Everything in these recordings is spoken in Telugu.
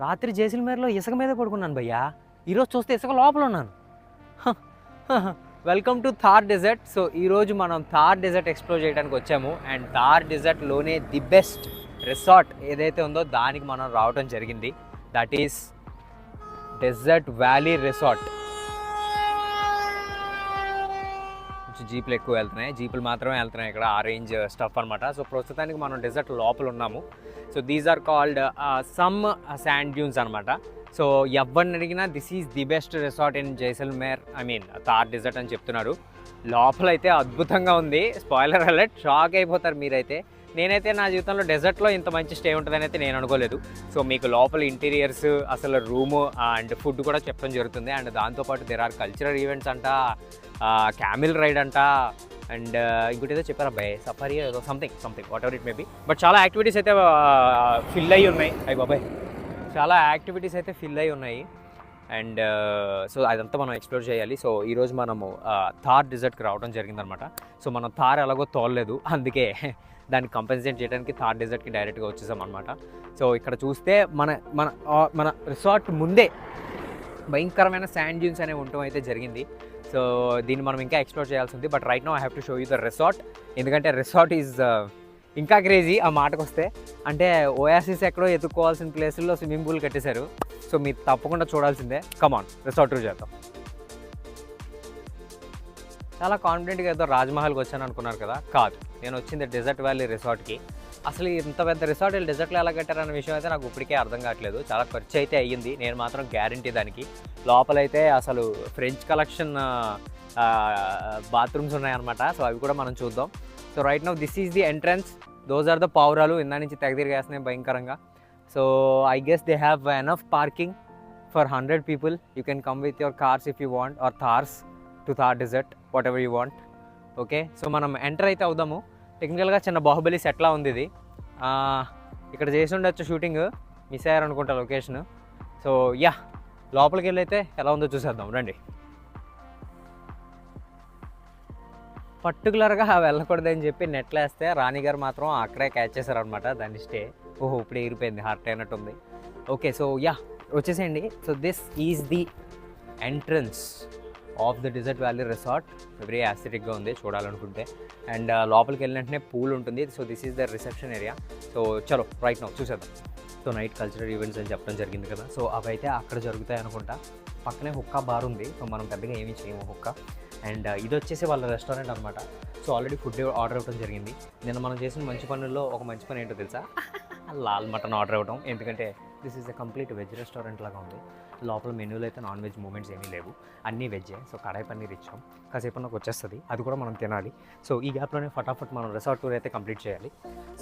రాత్రి జైసల్మేర్లో ఇసుక మీదే పడుకున్నాను భయ్యా. ఈరోజు చూస్తే ఇసుక లోపల ఉన్నాను. Welcome to Thar desert. So ఈరోజు మనం థార్ డెజర్ట్ ఎక్స్ప్లోర్ చేయడానికి వచ్చాము. అండ్ థార్ డెజర్ట్లోనే ది బెస్ట్ రిసార్ట్ ఏదైతే ఉందో దానికి మనం రావడం జరిగింది. That is desert valley resort. జీపులు ఎక్కువ వెళ్తున్నాయి, జీపులు మాత్రమే వెళ్తున్నాయి ఇక్కడ, ఆ రేంజ్ స్టఫ్ అనమాట. సో ప్రస్తుతానికి మనం డెజర్ట్ లోపల ఉన్నాము. So these are called some sand dunes అనమాట. సో ఎవరిని అడిగినా this is the best resort in Jaisalmer, Thar desert అని చెప్తున్నారు. లోపలైతే అద్భుతంగా ఉంది. స్పాయిలర్ అలర్ట్, షాక్ అయిపోతారు మీరైతే. నేనైతే నా జీవితంలో డెజర్ట్లో ఇంత మంచి స్టే ఉంటుందని అయితే నేను అనుకోలేదు. సో మీకు లోపల ఇంటీరియర్స్, అసలు రూము అండ్ ఫుడ్ కూడా చెప్పడం జరుగుతుంది. అండ్ దాంతోపాటు దేర్ ఆర్ కల్చరల్ ఈవెంట్స్ అంట, క్యామిల్ రైడ్ అంట, అండ్ ఇంకోటి ఏదో చెప్పారు అబ్బాయి, సఫారీ ఏదో something what ever it may be. But చాలా యాక్టివిటీస్ అయితే ఫిల్ అయ్యి ఉన్నాయి. బాబాయ్ చాలా యాక్టివిటీస్ అయితే ఫిల్ అయ్యి ఉన్నాయి. అండ్ సో అదంతా మనం ఎక్స్ప్లోర్ చేయాలి. సో ఈరోజు మనము థార్ డెజర్ట్కి రావడం జరిగిందనమాట. సో మనం థార్ ఎలాగో తోలలేదు, అందుకే దాన్ని కంపెన్సేట్ చేయడానికి థార్ డెజర్ట్కి డైరెక్ట్గా వచ్చేసాం అనమాట. సో ఇక్కడ చూస్తే మన మన మన రిసార్ట్ ముందే భయంకరమైన శాండ్ డ్యూన్స్ అనేవి ఉండటం అయితే జరిగింది. సో దీన్ని మనం ఇంకా ఎక్స్ప్లోర్ చేయాల్సి ఉంది. But right now I have to show you the resort. ఎందుకంటే రిసార్ట్ ఈజ్ ఇంకా క్రేజీ ఆ మాటకు వస్తే. అంటే ఓయాసిస్ ఎక్కడో ఎత్తుక్కోవాల్సిన ప్లేసుల్లో స్విమ్మింగ్ పూల్ కట్టేశారు. సో మీరు తప్పకుండా చూడాల్సిందే. కమాన్ రిసార్ట్ టూర్ చేద్దాం. చాలా కాన్ఫిడెంట్గా ఏదో రాజ్మహల్కి వచ్చాను అనుకున్నారు కదా, కాదు. నేను వచ్చింది డెజర్ట్ వ్యాలీ రిసార్ట్కి. అసలు ఇంత పెద్ద రిసార్ట్ డెజర్ట్లో ఎలా కట్టారన్న విషయం అయితే నాకు ఇప్పటికే అర్థం కావట్లేదు. చాలా ఖర్చు అయితే అయ్యింది, నేను మాత్రం గ్యారంటీ దానికి. లోపలైతే అసలు ఫ్రెంచ్ కలెక్షన్ బాత్రూమ్స్ ఉన్నాయన్నమాట. సో అవి కూడా మనం చూద్దాం. So right now this is the entrance, those are the పావురాలు. ఇందా నుంచి తెగదిరిగేస్తున్నాయి భయంకరంగా. So I guess they have enough parking for 100 people. You can come with your cars if you want, or Thars to Thar desert, whatever you want. Okay, so మనం ఎంటర్ అయితే అవుదాము. టెక్నికల్గా చిన్న బాహుబలి సెట్లా ఉంది ఇది. ఇక్కడ చేసి ఉండొచ్చు షూటింగ్, మిస్ అయ్యారనుకుంటా లొకేషన్. సో యా, లోపలికి వెళ్ళి అయితే ఎలా ఉందో చూసేద్దాం రండి. పర్టికులర్గా వెళ్ళకూడదని చెప్పి నెట్లు వేస్తే రాణిగారు మాత్రం అక్కడే క్యాచ్ చేశారనమాట దాన్ని స్టే. ఓహో, ఇప్పుడే ఎగిరిపోయింది, హార్ట్ అయినట్టుంది. ఓకే, సో యా వచ్చేసేయండి. So this is the entrance of the desert valley resort. Very యాస్థెటిక్గా ఉంది చూడాలనుకుంటే. అండ్ లోపలికి వెళ్ళిన వెంటనే పూల్ ఉంటుంది. So this is the reception area. So చలో రైట్ నౌ చూసేద్దాం. సో నైట్ కల్చరల్ ఈవెంట్స్ అని చెప్పడం జరిగింది కదా, సో అవి అయితే అక్కడ జరుగుతాయి అనుకుంటా. పక్కనే హుక్కా బార్ ఉంది. సో మనం పెద్దగా ఏమీ చేయము హుక్కా. అండ్ ఇది వచ్చేసి వాళ్ళ రెస్టారెంట్ అనమాట. సో ఆల్రెడీ ఫుడ్ ఆర్డర్ అవ్వడం జరిగింది. నిన్న మనం చేసిన మంచి పనుల్లో ఒక మంచి పని ఏంటో తెలుసా, లాల్ మటన్ ఆర్డర్ అవ్వడం. ఎందుకంటే this is a complete veg restaurant లాగా ఉంది. లోపల మెనూలో అయితే నాన్ వెజ్ మూమెంట్స్ ఏమీ లేవు, అన్నీ వెజ్జే. సో కడాయి పన్నీర్ ఇచ్చాం, కాసేపు నాకు వచ్చేస్తుంది, అది కూడా మనం తినాలి. సో ఈ గ్యాప్లోనే ఫటాఫట్ మనం రిసార్ట్ టూర్ అయితే కంప్లీట్ చేయాలి.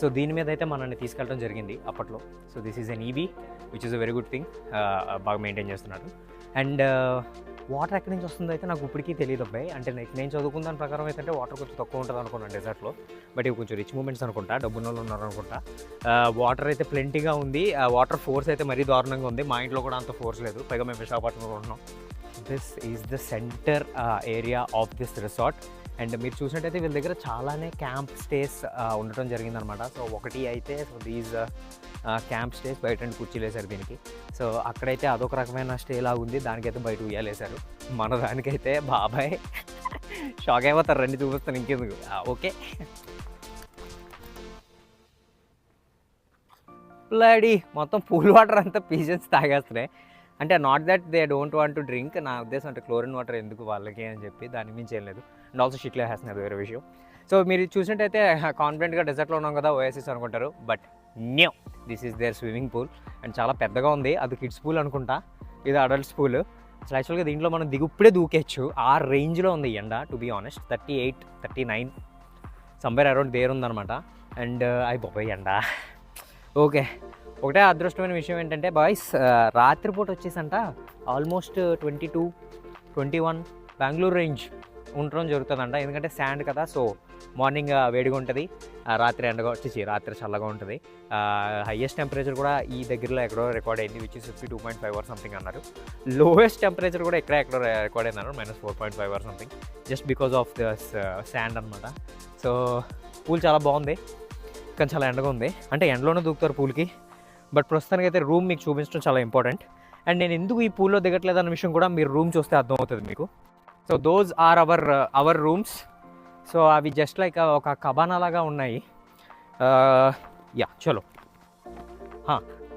సో దీని మీద అయితే మనల్ని తీసుకెళ్ళడం జరిగింది అప్పట్లో. So this is an EV which is a very good thing. బాగా మెయింటైన్ చేస్తున్నారు. అండ్ వాటర్ ఎక్కడి నుంచి వస్తుందో అయితే నాకు ఇప్పటికీ తెలియదు అబ్బాయి. అంటే నేను చదువుకున్న దాని ప్రకారం అయితే వాటర్ కొంచెం తక్కువ ఉంటుంది అనుకున్నాను డెజర్ట్లో. బట్ ఇవి కొంచెం రిచ్ మూమెంట్స్ అనుకుంటా, డబ్బున్న వాళ్ళు ఉన్నారు అనుకుంటా. వాటర్ అయితే ప్లెంటీగా ఉంది. వాటర్ ఫోర్స్ అయితే మరీ దారుణంగా ఉంది. మా ఇంట్లో కూడా అంత ఫోర్స్ లేదు, పైగా మేము విశాఖపట్నంలో ఉంటున్నాం. This is the centre area of this resort. And మీరు చూసినట్టయితే వీళ్ళ దగ్గర చాలానే క్యాంప్ స్టేస్ ఉండటం జరిగిందనమాట. సో ఒకటి అయితే సో దీస్ క్యాంప్ స్టేస్ బయట కుర్చీలు వేశారు దీనికి. సో అక్కడైతే అదొక రకమైన స్టే లాగా ఉంది, దానికైతే బయట ఉయ్యాలేశారు. మన దానికైతే బాబాయ్ షాక్ అయిపోతారు, రండి చూపిస్తాను ఇంకెందుకు. ఓకే, ప్లాడీ మొత్తం పూల్ వాటర్ అంతా పీజన్స్ తాగేస్తున్నాయి. అంటే not that they don't want to drink, నా ఉద్దేశం అంటే క్లోరిన్ వాటర్ ఎందుకు వాళ్ళకి అని చెప్పి, దాని మించి ఏం లేదు. అండ్ ఆల్సో షిట్లే వేస్తున్నారు, వేరే విషయం. సో మీరు చూసినట్టయితే కాన్ఫిడెంట్గా డెజర్ట్లో ఉన్నాం కదా, ఓఎస్ఎస్ అనుకుంటారు. But new, this is their swimming pool. And చాలా పెద్దగా ఉంది. అది కిడ్స్ పూల్ అనుకుంటా, ఇది అడల్ట్స్ పూల్. అసలు యాక్చువల్గా దీంట్లో మనం ఇప్పుడే దూకేచ్చు, ఆ రేంజ్లో ఉంది ఎండ. To be honest 38, 39 somewhere around there ఉందన్నమాట. అండ్ అయి బాబాయ్ ఎండ. ఓకే, ఒకటే అదృష్టమైన విషయం ఏంటంటే బాయ్స్, రాత్రిపూట వచ్చేసంట ఆల్మోస్ట్ 22, 21 బెంగళూరు రేంజ్ ఉండడం జరుగుతుందంట. ఎందుకంటే శాండ్ కదా, సో మార్నింగ్ వేడిగా ఉంటుంది, రాత్రి ఎండగా వచ్చేసి రాత్రి చల్లగా ఉంటుంది. హైయెస్ట్ టెంపరేచర్ కూడా ఈ దగ్గరలో ఎక్కడో రికార్డ్ అయింది, విచ్ ఇస్ 52.5 or సంథింగ్ అన్నారు. లోయెస్ట్ టెంపరేచర్ కూడా ఎక్కడో రికార్డ్ అయిందన్నారు, -4.5 or something, just because of this sand అనమాట. సో పూల్ చాలా బాగుంది, కానీ చాలా ఎండగా ఉంది. అంటే ఎండలోనే దూకుతారు పూల్కి, బట్ ప్రస్తుతానికి అయితే రూమ్ మీకు చూపించడం చాలా ఇంపార్టెంట్. అండ్ నేను ఎందుకు ఈ పూల్లో దిగట్లేదు అన్న విషయం కూడా మీరు రూమ్ చూస్తే అర్థమవుతుంది మీకు. So those are our rooms. So అవి జస్ట్ లైక్ ఒక కబానా లాగా ఉన్నాయి. యా చలో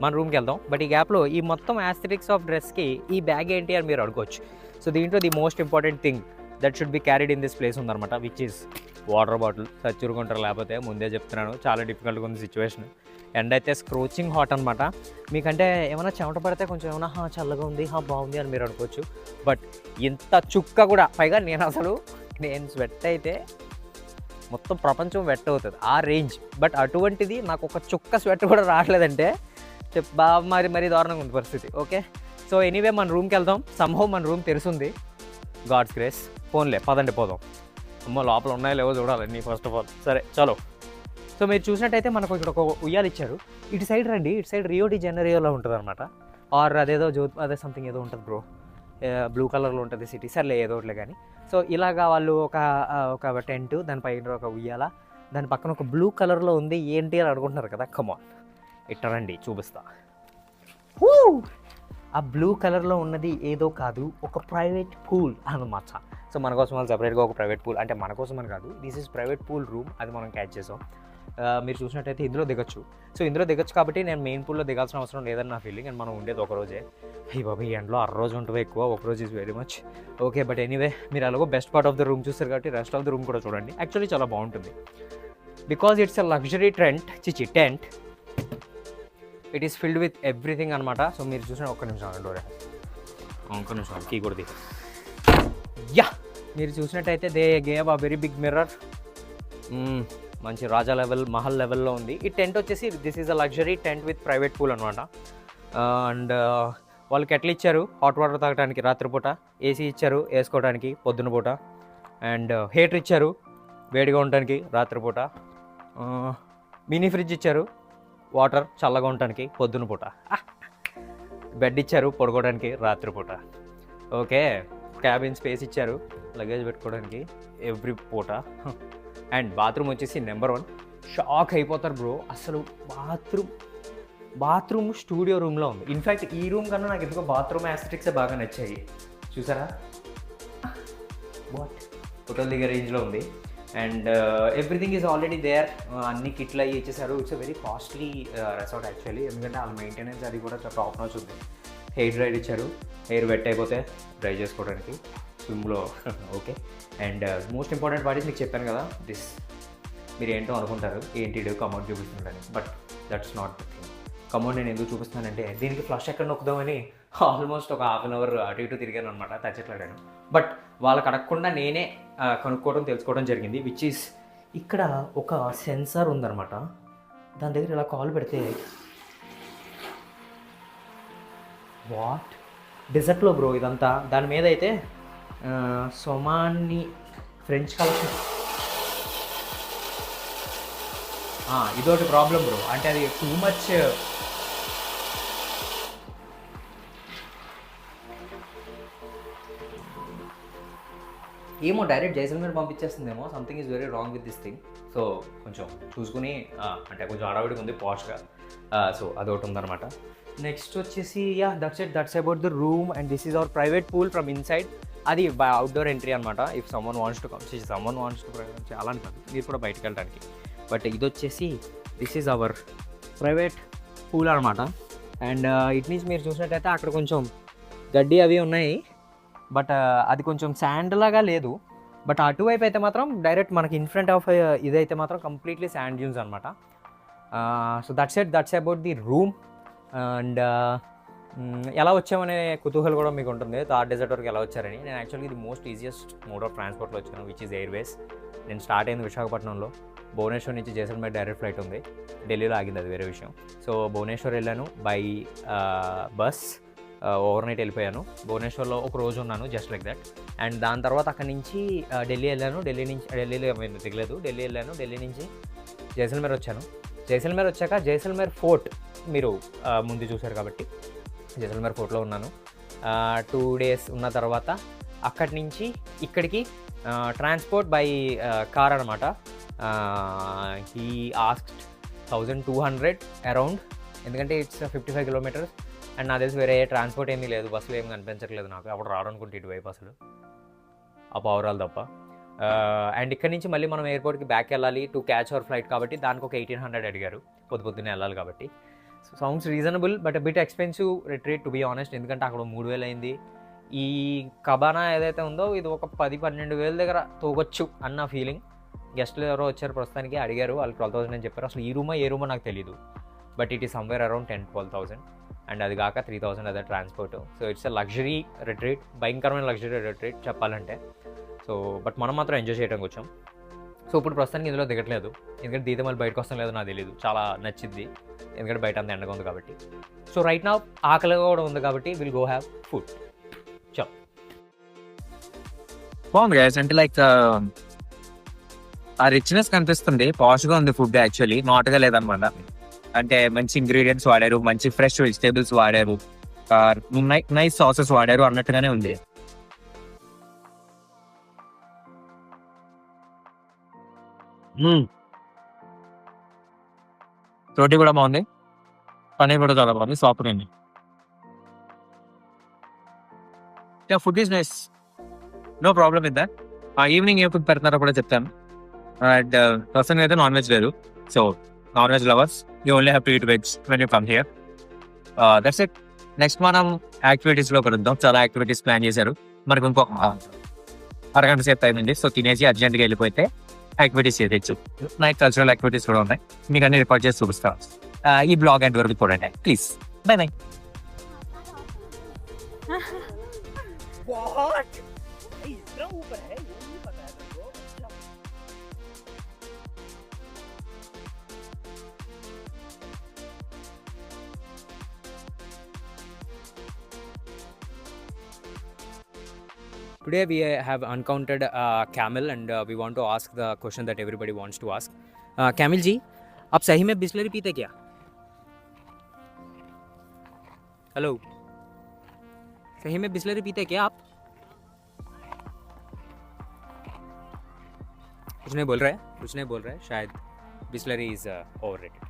మన రూమ్కి వెళ్దాం. బట్ ఈ గ్యాప్లో ఈ మొత్తం యాస్థెటిక్స్ ఆఫ్ డ్రెస్కి ఈ బ్యాగ్ ఏంటి అని మీరు అడుకోవచ్చు. సో దీంట్లో the most important thing that should be carried in this place ఉందన్నమాట, విచ్ ఈస్ వాటర్ బాటిల్. సచ్చురుకుంటారు లేకపోతే, ముందే చెప్తున్నాను చాలా డిఫికల్ట్గా ఉంది సిచ్యువేషన్. ఎండ్ అయితే స్క్రోచింగ్ హాట్ అనమాట. మీకంటే ఏమైనా చెమట పడితే కొంచెం ఏమైనా చల్లగా ఉంది బాగుంది అని మీరు అనుకోవచ్చు. బట్ ఇంత చుక్క కూడా, పైగా నేను స్వెట్ అయితే మొత్తం ప్రపంచం వెట్ అవుతుంది ఆ రేంజ్. బట్ అటువంటిది నాకు ఒక చుక్క స్వెట్ కూడా రావట్లేదంటే మరి దారుణంగా ఉంది పరిస్థితి. ఓకే, సో ఎనీవే మన రూమ్కి వెళ్దాం. సంహవ్ మన రూమ్ తెరుస్తుంది, గాడ్స్ గ్రేస్. ఫోన్లే పదండి పోదాం. అమ్మో లోపల ఉన్నాయో లేవో చూడాలి ఫస్ట్ ఆఫ్ ఆల్. సరే చలో. సో మీరు చూసినట్టయితే మనకు ఇక్కడ ఒక ఉయ్యాలు ఇచ్చారు. ఇటు సైడ్ రండి, ఇటు సైడ్ రియో డి జనరియోలో ఉంటుంది అనమాట. ఆర్ అదేదో అదే సంథింగ్ ఏదో ఉంటుంది బ్రో, బ్లూ కలర్లో ఉంటుంది సిటీ. సర్లే ఏదో ఒకటిలే కానీ. సో ఇలాగా వాళ్ళు ఒక టెంట్, దానిపైన ఒక ఉయ్యాల, దాని పక్కన ఒక బ్లూ కలర్లో ఉంది. ఏంటి అని అనుకుంటున్నారు కదా, కమాన్ ఇట్టరండి చూపిస్తా. ఆ బ్లూ కలర్లో ఉన్నది ఏదో కాదు, ఒక ప్రైవేట్ పూల్ అన్నమాట. సో మన కోసం వాళ్ళు సపరేట్గా ఒక ప్రైవేట్ పూల్, అంటే మన కోసం అని కాదు, this is private pool room, అది మనం క్యాచ్ చేసాం. మీరు చూసినట్టయితే ఇందులో దిగచ్చు. సో ఇందులో దిగచ్చు కాబట్టి నేను మెయిన్ పూల్లో దిగాల్సిన అవసరం లేదని నా ఫీలింగ్. అండ్ మనం ఉండేది ఒక రోజే. బాబు ఈ ఎండలో 6 రోజు ఉంటుంది ఎక్కువ, ఒక రోజు is very much. Okay, but anyway మీరు అలాగో best part of the room చూస్తారు కాబట్టి రెస్ట్ ఆఫ్ ద రూమ్ కూడా చూడండి. యాక్చువల్లీ చాలా బాగుంటుంది because it's a luxury tent. It is filled with everything అనమాట. సో మీరు చూసిన ఒక్క నిమిషం కీ కూడా దిగా. యా, మీరు చూసినట్టయితే they gave a very big mirror. మంచి రాజా లెవెల్, మహల్ లెవెల్లో ఉంది. ఈ టెంట్ వచ్చేసి this is a luxury tent with private pool అనమాట. అండ్ వాళ్ళకి ఎట్లా ఇచ్చారు, హాట్ వాటర్ తాగడానికి రాత్రిపూట, ఏసీ ఇచ్చారు వేసుకోవడానికి పొద్దున పూట, అండ్ హీటర్ ఇచ్చారు వేడిగా ఉండడానికి రాత్రిపూట, మినీ ఫ్రిడ్జ్ ఇచ్చారు వాటర్ చల్లగా ఉండడానికి పొద్దున పూట, బెడ్ ఇచ్చారు పడుకోవడానికి రాత్రిపూట. ఓకే, క్యాబిన్ స్పేస్ ఇచ్చారు లగేజ్ పెట్టుకోవడానికి ఎవ్రీ పూట. అండ్ బాత్రూమ్ వచ్చేసి నెంబర్ 1. షాక్ అయిపోతారు బ్రో, అసలు బాత్రూమ్ స్టూడియో రూమ్లో ఉంది. ఇన్ఫ్యాక్ట్ ఈ రూమ్ కన్నా నాకు ఎందుకో బాత్రూమ్ యాస్థెటిక్సే బాగా నచ్చాయి. చూసారా, వాట్ హోటల్ దగ్గర రేంజ్లో ఉంది. And everything is already there. అన్ని కిట్లు అయ్యి ఇచ్చేసారు. It's very costly resort actually, ఎందుకంటే వాళ్ళ మెయింటెనెన్స్ అది కూడా చాలా టాప్ నాచ్ ఉంది. హెయిర్ డ్రైర్ ఇచ్చారు, హెయిర్ వెట్ అయిపోతే డ్రై చేసుకోవడానికి స్విమ్లో. Okay, and most important part మీకు చెప్పాను కదా, దిస్ మీరు ఏంటో అనుకుంటారు, ఏంటి కమౌంట్ చూపిస్తుందని. But that's not the thing. కమౌంట్ నేను ఎందుకు చూపిస్తానంటే దీనికి ఫ్లష్ ఎక్కడ నొక్కుదామని ఆల్మోస్ట్ ఒక ½ అవర్ అటు ఇటు తిరిగాను అనమాట, తచ్చట్లాడాను. బట్ వాళ్ళకి అడగకుండా నేనే కనుక్కోవడం తెలుసుకోవడం జరిగింది. విచ్ ఈస్ ఇక్కడ ఒక సెన్సార్ ఉందన్నమాట. దాని దగ్గర ఇలా కాల్ పెడితే వాట్ డెజర్ట్లో బ్రో ఇదంతా. దాని మీద అయితే సొమాని ఫ్రెంచ్ కలెక్షన్. ఇదొకటి ప్రాబ్లం బ్రో, అంటే అది టూ మచ్. ఏమో డైరెక్ట్ జైసల్మేర్ పంపించేస్తుందేమో, something is very wrong with this thing. So కొంచెం చూసుకుని, అంటే కొంచెం అడవిడిగా ఉంది పాష్గా. సో అదొకటి ఉందన్నమాట. నెక్స్ట్ వచ్చేసి that's about the room. And this is our private pool from inside. అది అవుట్డోర్ ఎంట్రీ అనమాట. ఇఫ్ సమ్మన్ వాంట్స్ టు చాలా అంటారు మీరు కూడా బయటకు వెళ్ళడానికి. బట్ ఇది వచ్చేసి this is our private pool అనమాట. అండ్ ఇట్ మీన్స్ మీరు చూసినట్టయితే అక్కడ కొంచెం గడ్డి అవి ఉన్నాయి, బట్ అది కొంచెం శాండ్ లాగా లేదు. బట్ అటువైపు అయితే మాత్రం డైరెక్ట్ మనకి ఇన్ ఫ్రంట్ ఆఫ్ ఇదైతే మాత్రం కంప్లీట్లీ శాండ్ డ్యూన్స్ అనమాట. So that's about the room. And ఎలా వచ్చామనే కుతూహలం కూడా మీకు ఉంటుంది, థార్ డెజర్ట్ వరకు ఎలా వచ్చారని. నేను యాక్చువల్గా ఇది మోస్ట్ ఈజియెస్ట్ మోడ్ ఆఫ్ ట్రాన్స్పోర్ట్లో వచ్చాను, విచ్ ఈజ్ ఎయిర్వేస్. నేను స్టార్ట్ అయింది విశాఖపట్నంలో. భువనేశ్వర్ నుంచి జైసల్మేర్ డైరెక్ట్ ఫ్లైట్ ఉంది, ఢిల్లీలో ఆగింది, అది వేరే విషయం. సో భువనేశ్వర్ వెళ్ళాను బై బస్, ఓవర్ నైట్ వెళ్ళిపోయాను. భువనేశ్వర్లో ఒక రోజు ఉన్నాను జస్ట్ లైక్ దట్. అండ్ దాని తర్వాత అక్కడి నుంచి ఢిల్లీ వెళ్ళాను. ఢిల్లీలో దిగలేదు, ఢిల్లీ వెళ్ళాను. ఢిల్లీ నుంచి జైసల్మేర్ వచ్చాను. జైసల్మేర్ వచ్చాక జైసల్మేర్ ఫోర్ట్ మీరు ముందు చూశారు కాబట్టి జైసల్మేర్ ఫోర్ట్లో ఉన్నాను. 2 days ఉన్న తర్వాత అక్కడి నుంచి ఇక్కడికి ట్రాన్స్పోర్ట్ బై కార్ అనమాట. హీ ఆస్క్డ్ 1200 అరౌండ్ ఎందుకంటే ఇట్స్ 55 కిలోమీటర్స్ అండ్ నాకు తెలిసి వేరే ట్రాన్స్పోర్ట్ ఏమీ లేదు, బస్సులు ఏమి కనిపించట్లేదు నాకు, అప్పుడు రావడానికి ఇటువైపు అసలు ఆ పావురాలు తప్ప. అండ్ ఇక్కడ నుంచి మళ్ళీ మనం ఎయిర్పోర్ట్కి బ్యాక్ వెళ్ళాలి టు క్యాచ్ అవర్ ఫ్లైట్, కాబట్టి దానికి ఒక 1800 అడిగారు, పొద్దున్నే వెళ్ళాలి కాబట్టి. So sounds reasonable but bit expensive retreat to be honest, ఎందుకంటే అక్కడ 3000 అయింది. ఈ కబానా ఏదైతే ఉందో ఇది ఒక 10-12 వేల దగ్గర తోగొచ్చు అన్న ఫీలింగ్. గెస్ట్లు ఎవరో వచ్చారు ప్రస్తుతానికి, అడిగారు, వాళ్ళు 12,000 అని చెప్పారు. అసలు ఏ రూమో నాకు తెలీదు, but it is somewhere around 10-12,000 and అది కాక 3,000 అదే transport. So it's a luxury retreat, భయంకరమైన లగ్జరీ రిట్రీట్ చెప్పాలంటే. సో బట్ మనం మాత్రం ఎంజాయ్ చేయడానికి వచ్చాం. సో ఇప్పుడు ప్రస్తుతానికి ఇందులో దిగట్లేదు, ఎందుకంటే దిగితే మళ్ళీ బయటకు వస్తాం లేదో నాకు తెలియదు, చాలా నచ్చింది ఎందుకంటే బయట అంత ఎండగా ఉంది కాబట్టి. సో రైట్ నా ఆకలిగా కూడా ఉంది కాబట్టి విల్ గో హ్యావ్ ఫుడ్. చో బాగుంది గైస్, అంటే లైక్ ఆ రిచ్నెస్ కనిపిస్తుంది, పాష్గా ఉంది ఫుడ్, యాక్చువల్లీ నాట్గా లేదనమాట. అంటే మంచి ఇంగ్రీడియంట్స్ వాడారు, మంచి ఫ్రెష్ వెజిటేబుల్స్ వాడారు, నైస్ సాసెస్ వాడారు అన్నట్టుగానే ఉంది. రోటీ కూడా బాగుంది, పనీర్ కూడా చాలా బాగుంది, సాఫ్ట్ ఉంది. Food is nice, no problem with that. Evening ఏ ఫుడ్ పెడతారో కూడా చెప్తాను. అండ్ పర్సన్ అయితే నాన్ వెజ్ లేదు, so non veg lovers you only have to eat veg when you come here. That's it. Next మనం యాక్టివిటీస్ లో కలుద్దాం. చాలా యాక్టివిటీస్ ప్లాన్ చేశారు, మనకు ఇంకొక అరగంట సేపు టైం ఉంది. సో తినేసి అర్జెంట్గా వెళ్ళిపోతే యాక్టివిటీస్ చేయొచ్చు. నైట్ కల్చరల్ యాక్టివిటీస్ కూడా ఉన్నాయి, మీకు అన్ని రికార్డ్ చేసి చూపిస్తాను. ఈ బ్లాగ్ ఎండ్ వరకు చూడండి please. By by. Today we have encountered a camel and we want to ask the question that everybody wants to ask. Camel जी, आप सही में बिस्लरी पीते क्या? हेलो, सही में बिस्लरी पीते क्या आप? कुछ नहीं बोल रहा है, शायद Bisleri is overrated.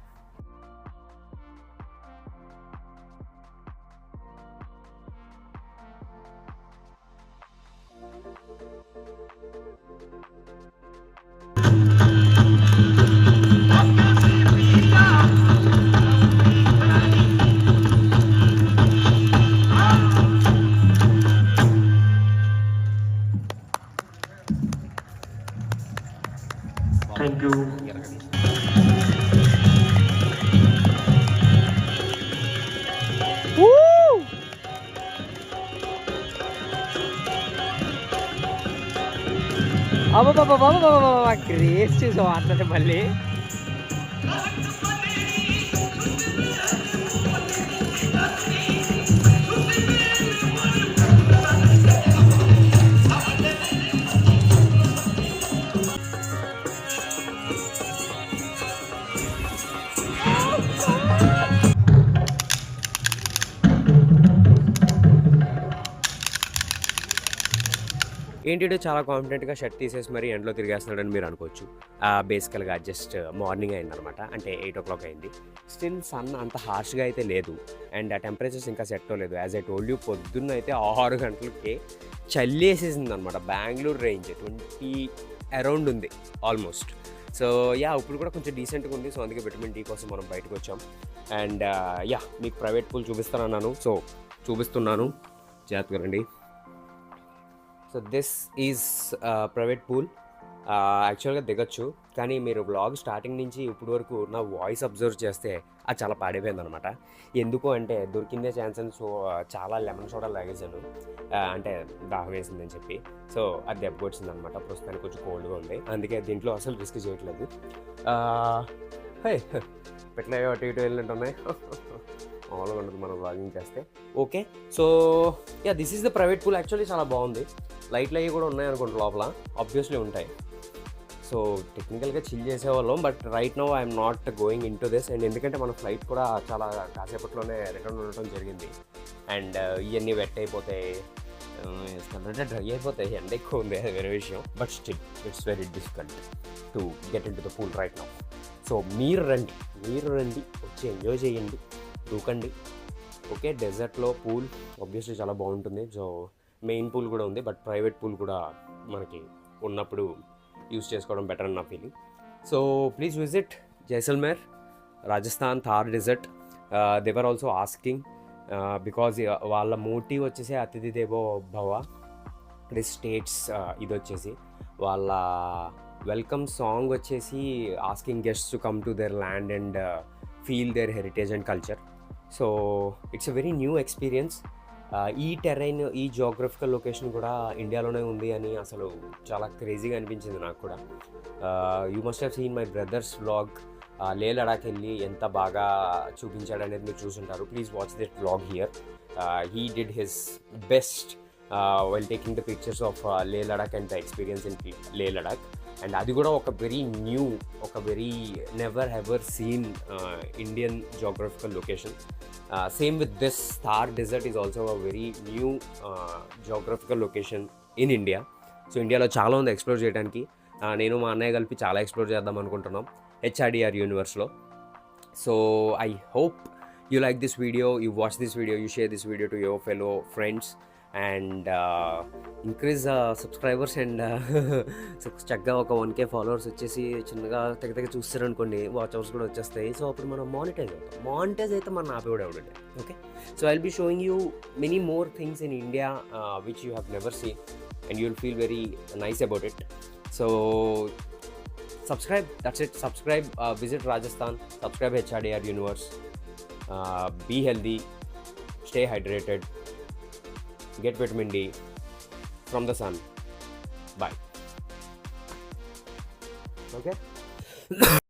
Thank you. అబ్బా క్రేజ్ చూసాం అట్లనే మళ్ళీ. ఏంటంటే చాలా కాన్ఫిడెంట్గా షర్ట్ తీసేసి మరి ఎండలో తిరిగేస్తున్నాడని మీరు అనుకోవచ్చు. బేసికల్గా జస్ట్ మార్నింగ్ అయిందనమాట, అంటే 8 o'clock అయింది. స్టిల్ సన్ అంత హార్ష్గా అయితే లేదు అండ్ ఆ టెంపరేచర్స్ ఇంకా సెట్ అవ్వలేదు. యాజ్ ఐ టోల్డ్ యూ, పొద్దున్న అయితే 6 గంటలకి చలి వేసేసింది అనమాట. బెంగళూరు రేంజ్ 20 అరౌండ్ ఉంది ఆల్మోస్ట్. సో ఇప్పుడు కూడా కొంచెం డీసెంట్గా ఉంది. సో అందుకే విటమిన్ డి కోసం మనం బయటకు వచ్చాం. అండ్ మీకు ప్రైవేట్ పూల్ చూపిస్తానన్నాను, సో చూపిస్తున్నాను, జాగ్రత్తగా రండి. So this is private pool. యాక్చువల్గా దిగచ్చు, కానీ మీరు వ్లాగ్ స్టార్టింగ్ నుంచి ఇప్పుడు వరకు నా వాయిస్ అబ్జర్వ్ చేస్తే అది చాలా పాడైపోయింది అనమాట. ఎందుకు అంటే దొరికిందే ఛాన్స్ అని. సో చాలా లెమన్ సోడా లాగేసాను, అంటే దాహం వేసిందని చెప్పి. సో అది దెబ్బకొచ్చింది అనమాట. ప్రస్తుతానికి కొంచెం కోల్డ్గా ఉంది, అందుకే దీంట్లో అసలు రిస్క్ చేయట్లేదు. పెట్లే అటు ఇటు వెళ్ళినట్టు ఉన్నాయి, మామూలుగా ఉండదు మనం వ్లాగింగ్ చేస్తే. Okay, so this is the private pool. Actually చాలా బాగుంది. లైట్లు అవి కూడా ఉన్నాయి అనుకోండి లోపల, ఆబ్వియస్లీ ఉంటాయి. సో టెక్నికల్గా చిల్ చేసేవాళ్ళం, but right now I'm not going in to this. And ఎందుకంటే మన ఫ్లైట్ కూడా చాలా కాసేపట్లోనే రిటర్న్ ఉండటం జరిగింది. అండ్ ఇవన్నీ వెట్ అయిపోతాయి, అంటే డ్రై అయిపోతాయి, ఎండ ఎక్కువ ఉంది, అది వేరే విషయం. But still it's very difficult to get in to the pool right now. So మీరు రండి, వచ్చి ఎంజాయ్ చేయండి. దూకండి. ఓకే, డెజర్ట్లో పూల్ ఆబ్వియస్లీ చాలా బాగుంటుంది. సో మెయిన్ పూల్ కూడా ఉంది, బట్ ప్రైవేట్ పూల్ కూడా మనకి ఉన్నప్పుడు యూస్ చేసుకోవడం బెటర్ అని నా feeling. So please visit Jaisalmer, Rajasthan, Thar desert. They're also asking because వాళ్ళ మోటివ్ వచ్చేసి అతిథి దేవో భవ. ఇది స్టేట్స్, ఇది వచ్చేసి వాళ్ళ వెల్కమ్ సాంగ్ వచ్చేసి asking guests to come to their land and feel their heritage and culture. So it's a very new experience. ఈ టెరైన్, ఈ జియోగ్రఫికల్ లొకేషన్ కూడా ఇండియాలోనే ఉంది అని అసలు చాలా క్రేజీగా అనిపించింది నాకు కూడా. You must have seen my brother's vlog, Leh Ladakh వెళ్ళి ఎంత బాగా చూపించాడు అనేది మీరు చూసుంటారు. Please watch that vlog here. He did his best while taking the pictures of Leh Ladakh and the experience in Leh Ladakh. And అది కూడా ఒక వెరీ న్యూ, ఒక very never ever seen Indian geographical location. Same with this Thar desert is also a very new geographical location in India. So ఇండియాలో చాలా ఉంది ఎక్స్ప్లోర్ చేయడానికి. నేను మా అన్నయ్య కలిపి చాలా ఎక్స్ప్లోర్ చేద్దాం అనుకుంటున్నాం HRDR యూనివర్స్లో. So I hope you like this video, you watch this video, you share this video to your fellow friends and increase subscribers and చక్కగా ఒక 1K ఫాలోవర్స్ వచ్చేసి చిన్నగా తెగ చూస్తారనుకోండి, వాచ్ అవర్స్ కూడా వచ్చేస్తాయి. సో అప్పుడు మనం మానిటైజ్ అయితే మనం ఆపేవాడు ఎవడండి. Okay, so I'll be showing you many more things in India which you have never seen and you will feel very nice about it. So subscribe, that's it. Subscribe, visit Rajasthan, subscribe HRDR universe. Be healthy, stay hydrated, get vitamin D from the sun. Bye. Okay.